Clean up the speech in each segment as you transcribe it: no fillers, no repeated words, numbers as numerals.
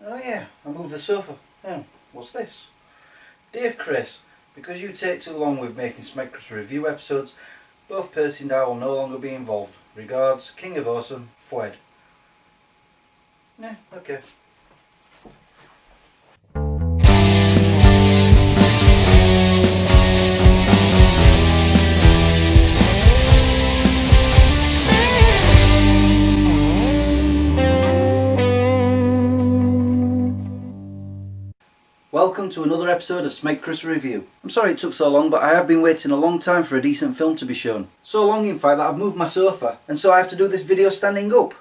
Oh yeah, I moved the sofa. Oh, what's this? Dear Chris, because you take too long with making SmegChris review episodes, both Percy and I will no longer be involved. Regards, King of Awesome, Fwed. Yeah, okay. Welcome to another episode of SmegChris Review. I'm sorry it took so long, but I have been waiting a long time for a decent film to be shown. So long in fact that I've moved my sofa, and so I have to do this video standing up.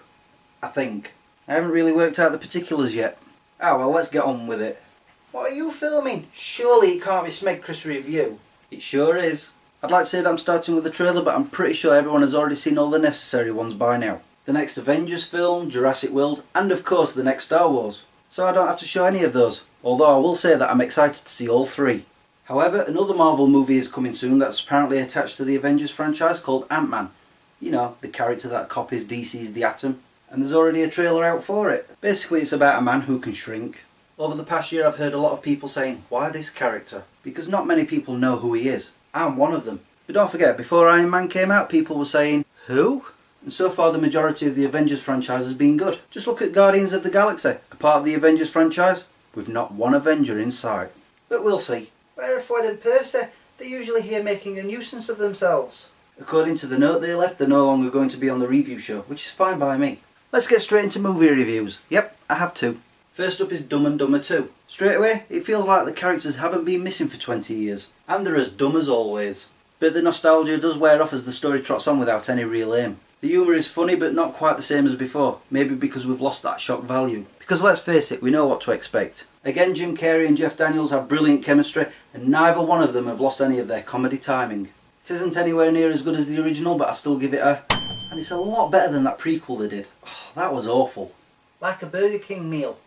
I think. I haven't really worked out the particulars yet. Ah well, let's get on with it. What are you filming? Surely it can't be SmegChris Review. It sure is. I'd like to say that I'm starting with the trailer, but I'm pretty sure everyone has already seen all the necessary ones by now. The next Avengers film, Jurassic World, and of course the next Star Wars. So I don't have to show any of those, although I will say that I'm excited to see all three. However, another Marvel movie is coming soon that's apparently attached to the Avengers franchise called Ant-Man. You know, the character that copies DC's The Atom. And there's already a trailer out for it. Basically it's about a man who can shrink. Over the past year I've heard a lot of people saying, why this character? Because not many people know who he is. I'm one of them. But don't forget, before Iron Man came out people were saying, who? And so far the majority of the Avengers franchise has been good. Just look at Guardians of the Galaxy, a part of the Avengers franchise, with not one Avenger in sight. But we'll see. Where are Fwed and Percy? They're usually here making a nuisance of themselves. According to the note they left, they're no longer going to be on the review show, which is fine by me. Let's get straight into movie reviews. Yep, I have two. First up is Dumb and Dumber 2. Straight away, it feels like the characters haven't been missing for 20 years. And they're as dumb as always. But the nostalgia does wear off as the story trots on without any real aim. The humour is funny but not quite the same as before, maybe because we've lost that shock value. Because let's face it, we know what to expect. Again, Jim Carrey and Jeff Daniels have brilliant chemistry and neither one of them have lost any of their comedy timing. It isn't anywhere near as good as the original, but I still give it a... And it's a lot better than that prequel they did. Oh, that was awful. Like a Burger King meal.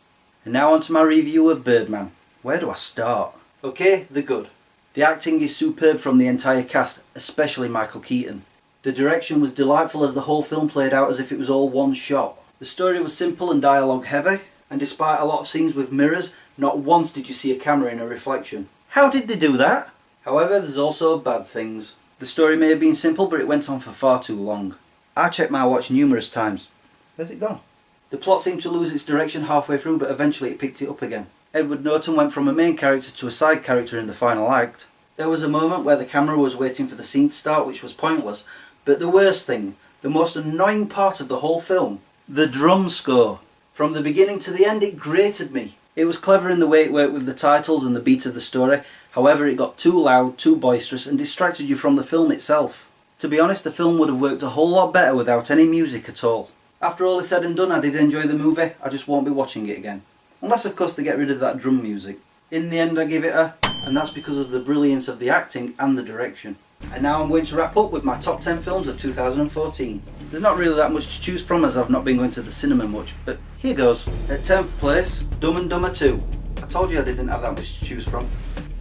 And now on to my review of Birdman. Where do I start? Okay, the good. The acting is superb from the entire cast, especially Michael Keaton. The direction was delightful as the whole film played out as if it was all one shot. The story was simple and dialogue heavy, and despite a lot of scenes with mirrors, not once did you see a camera in a reflection. How did they do that? However, there's also bad things. The story may have been simple, but it went on for far too long. I checked my watch numerous times. Where's it gone? The plot seemed to lose its direction halfway through, but eventually it picked it up again. Edward Norton went from a main character to a side character in the final act. There was a moment where the camera was waiting for the scene to start, which was pointless. But the worst thing, the most annoying part of the whole film, the drum score. From the beginning to the end it grated me. It was clever in the way it worked with the titles and the beat of the story, however it got too loud, too boisterous and distracted you from the film itself. To be honest, the film would have worked a whole lot better without any music at all. After all is said and done, I did enjoy the movie, I just won't be watching it again. Unless of course they get rid of that drum music. In the end I give it a, and that's because of the brilliance of the acting and the direction. And now I'm going to wrap up with my top 10 films of 2014. There's not really that much to choose from as I've not been going to the cinema much, but here goes. At 10th place, Dumb and Dumber 2. I told you I didn't have that much to choose from.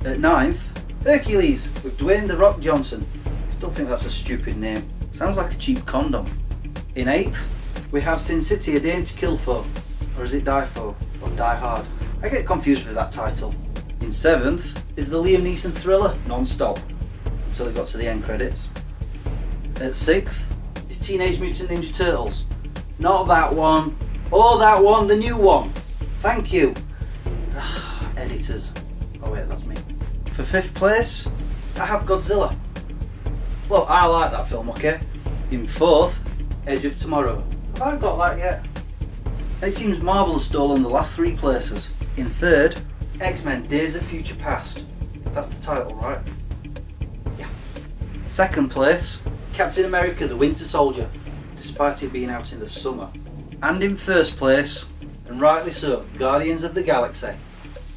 At 9th, Hercules with Dwayne "The Rock" Johnson. I still think that's a stupid name. Sounds like a cheap condom. In 8th, we have Sin City: A Dame to Kill For. Or is it Die For? Or Die Hard? I get confused with that title. In 7th is the Liam Neeson thriller Non-Stop, until it got to the end credits. At 6th is Teenage Mutant Ninja Turtles. Not that one. Oh, that one, the new one. Thank you. Editors. Oh wait, that's me. For 5th place, I have Godzilla. Well, I like that film, okay? In 4th, Edge of Tomorrow. Have I got that yet? And it seems Marvel has stolen the last 3 places. In 3rd, X-Men Days of Future Past. That's the title, right? 2nd place, Captain America: The Winter Soldier, despite it being out in the summer. And in 1st place, and rightly so, Guardians of the Galaxy.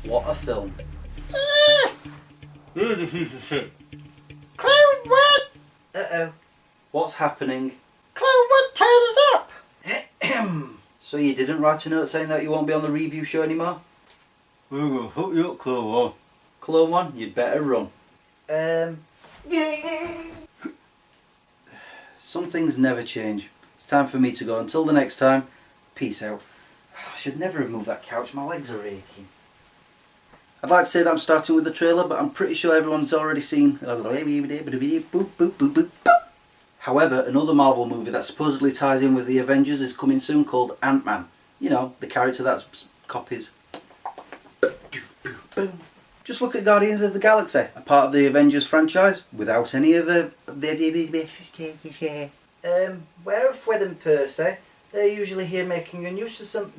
What a film. Cloudwood! Uh-oh. What's happening? Cloudwood, turn us up! So you didn't write a note saying that you won't be on the review show anymore? We're gonna hook you up, Clone One. Clone One, you'd better run. Some things never change. It's time for me to go. Until the next time, peace out. I should never have moved that couch, my legs are aching. I'd like to say that I'm starting with the trailer, but I'm pretty sure everyone's already seen. However, another Marvel movie that supposedly ties in with the Avengers is coming soon, called Ant-Man. You know, the character that copies. Just look at Guardians of the Galaxy, a part of the Avengers franchise, without any of the... where are Fred and Percy? They're usually here making a news of some...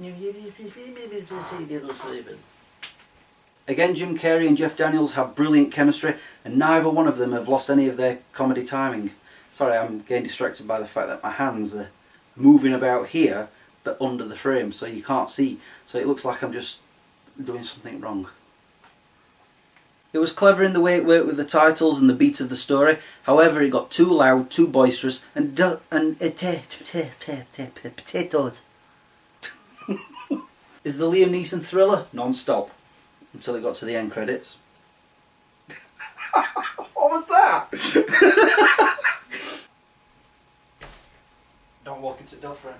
Again, Jim Carrey and Jeff Daniels have brilliant chemistry, and neither one of them have lost any of their comedy timing. Sorry, I'm getting distracted by the fact that my hands are moving about here, but under the frame, so you can't see. So it looks like I'm just doing something wrong. It was clever in the way it worked with the titles and the beat of the story. However, it got too loud, too boisterous, and potatoes. Is the Liam Neeson thriller non-stop until it got to the end credits. What was that? Don't walk into Dufferin.